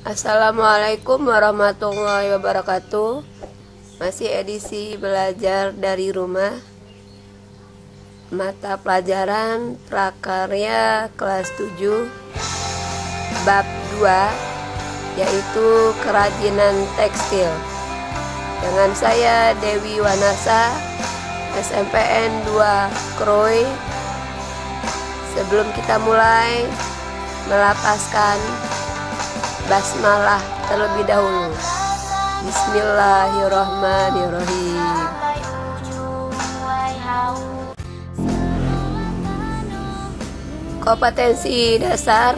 Assalamualaikum warahmatullahi wabarakatuh. Masih edisi belajar dari rumah, mata pelajaran prakarya kelas 7 bab 2, yaitu kerajinan tekstil. Dengan saya Dewi Wanarsa, SMPN 2 Kroy. Sebelum kita mulai, melapaskan basmalah terlebih dahulu. Bismillahirrahmanirrahim. Kompetensi dasar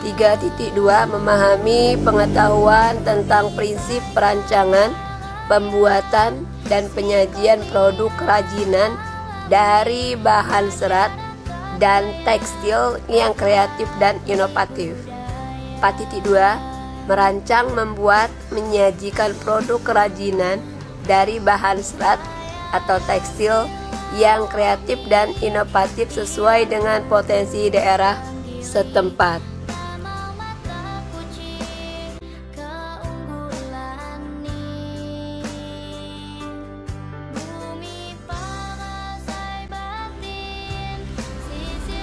3.2 memahami pengetahuan tentang prinsip perancangan, pembuatan, dan penyajian produk kerajinan dari bahan serat dan tekstil yang kreatif dan inovatif. 4.2 merancang, membuat, menyajikan produk kerajinan dari bahan serat atau tekstil yang kreatif dan inovatif sesuai dengan potensi daerah setempat.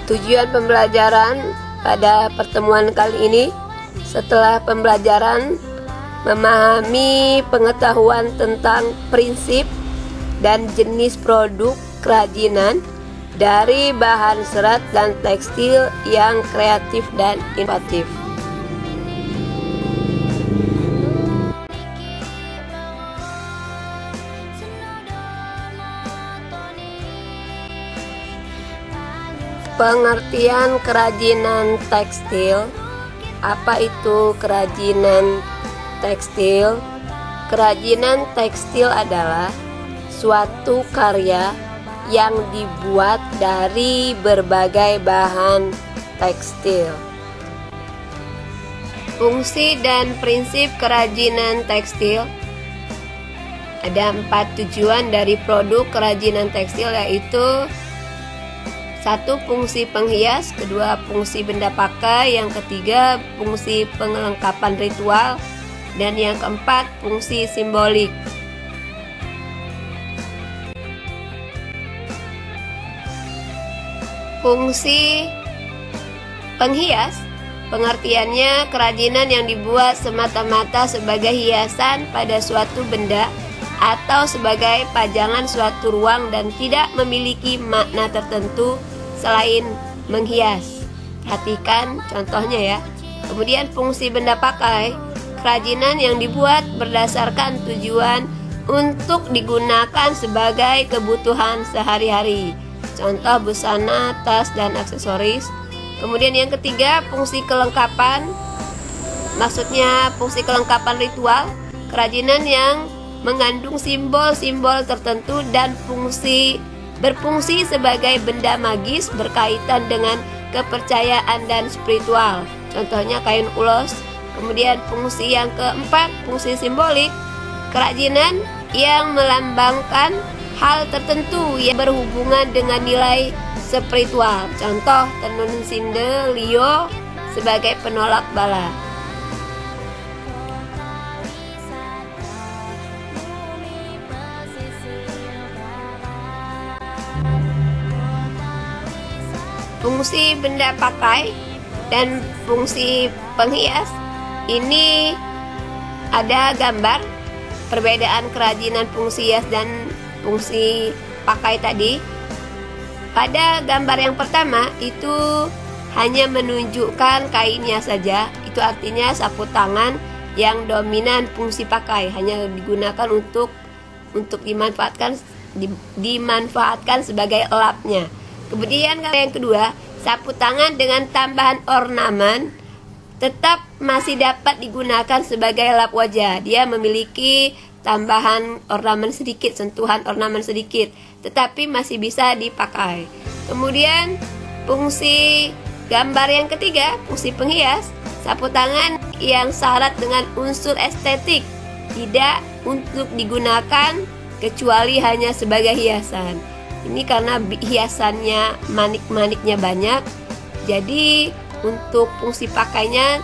Tujuan pembelajaran pada pertemuan kali ini, setelah pembelajaran memahami pengetahuan tentang prinsip dan jenis produk kerajinan dari bahan serat dan tekstil yang kreatif dan inovatif. Pengertian kerajinan tekstil. Apa itu kerajinan tekstil? Kerajinan tekstil adalah suatu karya yang dibuat dari berbagai bahan tekstil. Fungsi dan prinsip kerajinan tekstil. Ada 4 tujuan dari produk kerajinan tekstil, yaitu 1. Fungsi penghias, 2. Fungsi benda pakai, yang ketiga fungsi pengelengkapan ritual, dan yang keempat fungsi simbolik. Fungsi penghias, pengertiannya kerajinan yang dibuat semata-mata sebagai hiasan pada suatu benda atau sebagai pajangan suatu ruang dan tidak memiliki makna tertentu selain menghias. Perhatikan contohnya ya. Kemudian fungsi benda pakai, kerajinan yang dibuat berdasarkan tujuan untuk digunakan sebagai kebutuhan sehari-hari. Contoh busana, tas, dan aksesoris. Kemudian yang ketiga, fungsi kelengkapan. Maksudnya fungsi kelengkapan ritual, kerajinan yang mengandung simbol-simbol tertentu dan berfungsi sebagai benda magis berkaitan dengan kepercayaan dan spiritual. Contohnya kain ulos. Kemudian fungsi yang keempat, fungsi simbolik, kerajinan yang melambangkan hal tertentu yang berhubungan dengan nilai spiritual. Contoh tenun sinde Lio sebagai penolak bala. Fungsi benda pakai dan fungsi penghias. Ini ada gambar perbedaan kerajinan fungsi hias dan fungsi pakai tadi. Pada gambar yang pertama itu hanya menunjukkan kainnya saja. Itu artinya sapu tangan yang dominan fungsi pakai, hanya digunakan untuk dimanfaatkan sebagai elapnya. Kemudian yang kedua, sapu tangan dengan tambahan ornamen tetap masih dapat digunakan sebagai lap wajah. Dia memiliki tambahan ornamen sedikit, sentuhan ornamen sedikit, tetapi masih bisa dipakai. Kemudian fungsi gambar yang ketiga, fungsi penghias, sapu tangan yang syarat dengan unsur estetik, tidak untuk digunakan kecuali hanya sebagai hiasan. Ini karena hiasannya manik-maniknya banyak, jadi untuk fungsi pakainya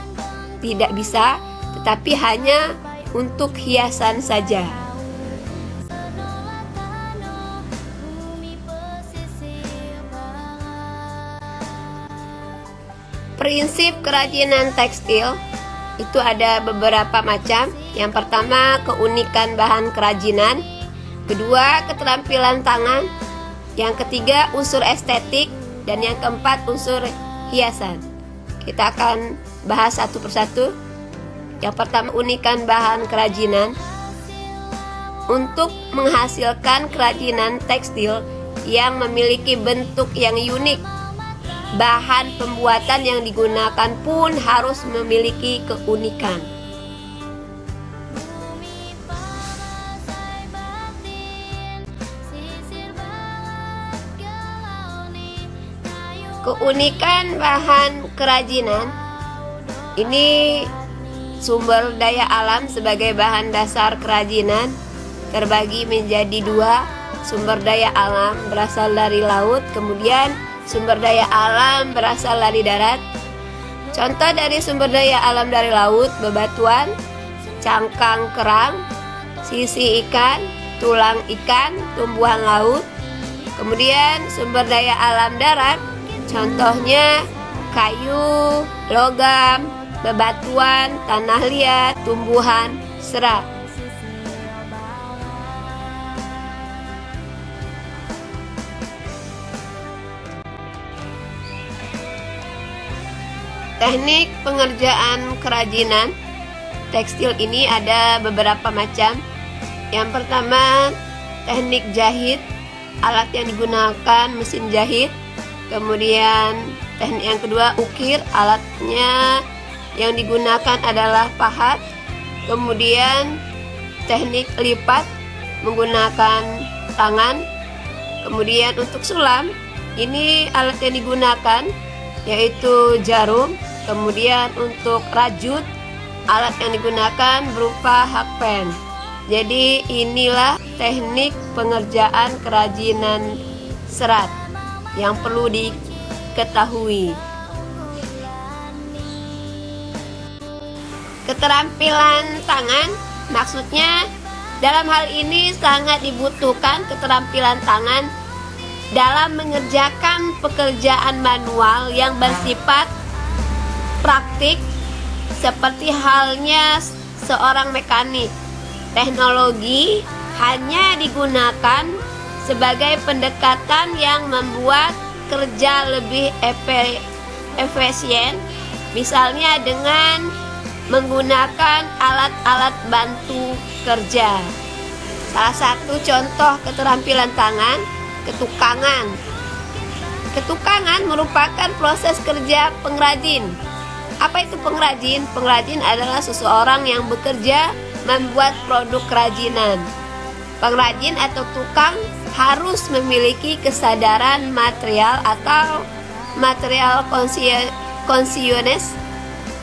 tidak bisa, tetapi hanya untuk hiasan saja. Prinsip kerajinan tekstil itu ada beberapa macam. Yang pertama, keunikan bahan kerajinan. Kedua, keterampilan tangan. Yang ketiga, unsur estetik. Dan yang keempat, unsur hiasan. Kita akan bahas satu persatu. Yang pertama, keunikan bahan kerajinan. Untuk menghasilkan kerajinan tekstil yang memiliki bentuk yang unik, bahan pembuatan yang digunakan pun harus memiliki keunikan. Keunikan bahan kerajinan ini sumber daya alam sebagai bahan dasar kerajinan terbagi menjadi dua. Sumber daya alam berasal dari laut, kemudian sumber daya alam berasal dari darat. Contoh dari sumber daya alam dari laut: bebatuan, cangkang kerang, sisi ikan, tulang ikan, tumbuhan laut. Kemudian sumber daya alam darat, contohnya kayu, logam, bebatuan, tanah liat, tumbuhan serat. Teknik pengerjaan kerajinan tekstil ini ada beberapa macam. Yang pertama, teknik jahit. Alat yang digunakan mesin jahit. Kemudian teknik yang kedua, ukir. Alatnya yang digunakan adalah pahat. Kemudian teknik lipat menggunakan tangan. Kemudian untuk sulam, ini alat yang digunakan yaitu jarum. Kemudian untuk rajut, alat yang digunakan berupa hakpen. Jadi inilah teknik pengerjaan kerajinan serat yang perlu diketahui. Keterampilan tangan, maksudnya dalam hal ini sangat dibutuhkan keterampilan tangan dalam mengerjakan pekerjaan manual yang bersifat praktik, seperti halnya seorang mekanik. Teknologi hanya digunakan sebagai pendekatan yang membuat kerja lebih efisien, misalnya dengan menggunakan alat-alat bantu kerja. Salah satu contoh keterampilan tangan, ketukangan. Ketukangan merupakan proses kerja pengrajin. Apa itu pengrajin? Pengrajin adalah seseorang yang bekerja membuat produk kerajinan. Pengrajin atau tukang harus memiliki kesadaran material atau material consciousness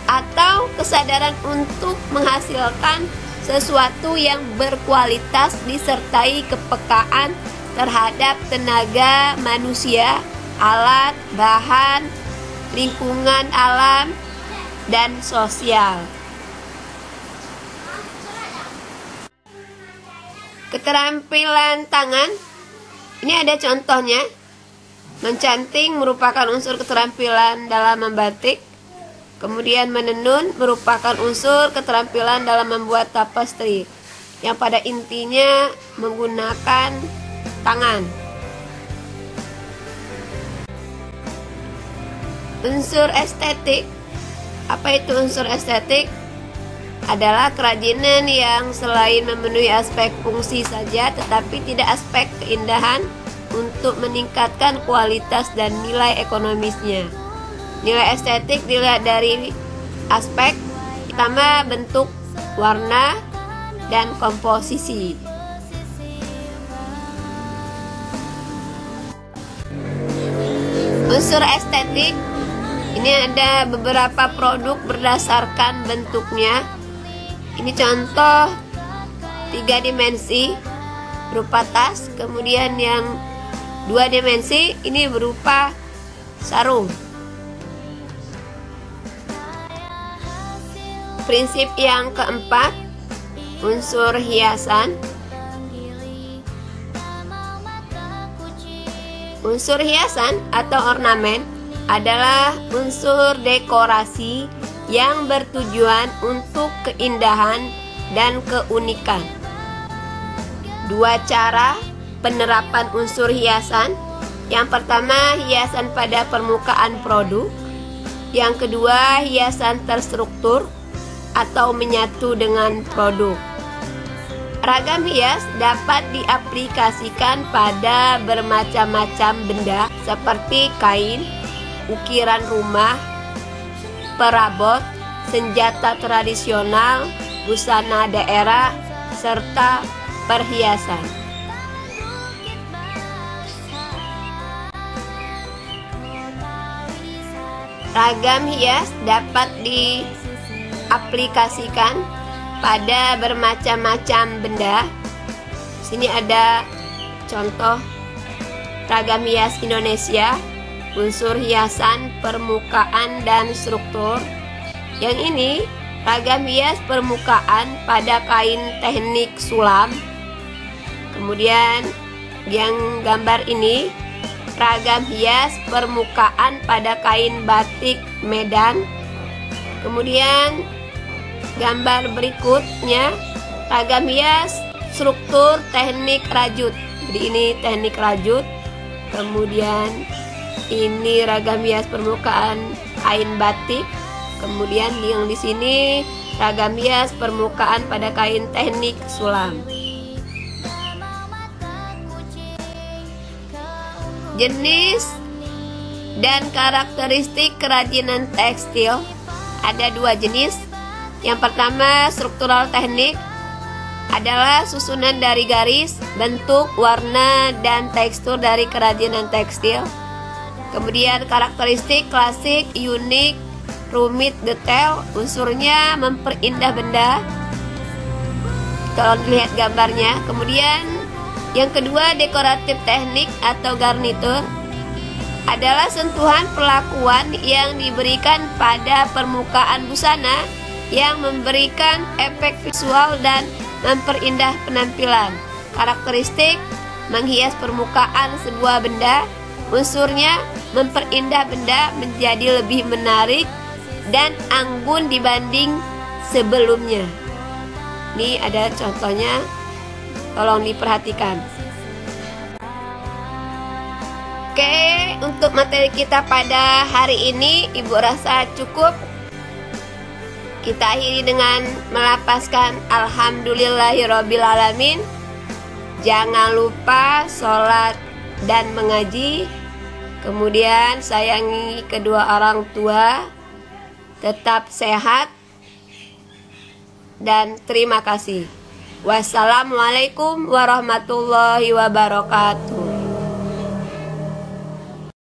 atau kesadaran untuk menghasilkan sesuatu yang berkualitas disertai kepekaan terhadap tenaga manusia, alat, bahan, lingkungan alam, dan sosial. Keterampilan tangan, ini ada contohnya. Mencanting merupakan unsur keterampilan dalam membatik. Kemudian menenun merupakan unsur keterampilan dalam membuat tapestri, yang pada intinya menggunakan tangan. Unsur estetik. Apa itu unsur estetik? Adalah kerajinan yang selain memenuhi aspek fungsi saja, tetapi tidak aspek keindahan untuk meningkatkan kualitas dan nilai ekonomisnya. Nilai estetik dilihat dari aspek pertama, bentuk, warna, dan komposisi. Unsur estetik ini ada beberapa produk berdasarkan bentuknya. Ini contoh 3 dimensi berupa tas, kemudian yang 2 dimensi ini berupa sarung. Prinsip yang keempat, unsur hiasan. Unsur hiasan atau ornamen adalah unsur dekorasi yang bertujuan untuk keindahan dan keunikan. Dua cara penerapan unsur hiasan. Yang pertama, hiasan pada permukaan produk. Yang kedua, hiasan terstruktur atau menyatu dengan produk. Ragam hias dapat diaplikasikan pada bermacam-macam benda seperti kain, ukiran rumah, perabot, senjata tradisional, busana daerah, serta perhiasan. Ragam hias dapat diaplikasikan pada bermacam-macam benda. Sini ada contoh ragam hias Indonesia, unsur hiasan permukaan dan struktur. Yang ini ragam hias permukaan pada kain teknik sulam. Kemudian yang gambar ini ragam hias permukaan pada kain batik Medan. Kemudian gambar berikutnya ragam hias struktur teknik rajut. Jadi ini teknik rajut. Kemudian ini ragam hias permukaan kain batik. Kemudian yang di sini ragam hias permukaan pada kain teknik sulam. Jenis dan karakteristik kerajinan tekstil ada dua jenis. Yang pertama, struktural teknik adalah susunan dari garis, bentuk, warna, dan tekstur dari kerajinan tekstil. Kemudian karakteristik klasik, unik, rumit, detail. Unsurnya memperindah benda. Kalau dilihat gambarnya. Kemudian yang kedua, dekoratif teknik atau garnitur adalah sentuhan perlakuan yang diberikan pada permukaan busana yang memberikan efek visual dan memperindah penampilan. Karakteristik menghias permukaan sebuah benda. Unsurnya memperindah benda menjadi lebih menarik dan anggun dibanding sebelumnya. Ini ada contohnya. Tolong diperhatikan. Oke, untuk materi kita pada hari ini Ibu rasa cukup. Kita akhiri dengan melapaskan Alhamdulillahirobbilalamin. Jangan lupa sholat dan mengaji. Kemudian sayangi kedua orang tua. Tetap sehat. Dan terima kasih. Wassalamualaikum warahmatullahi wabarakatuh.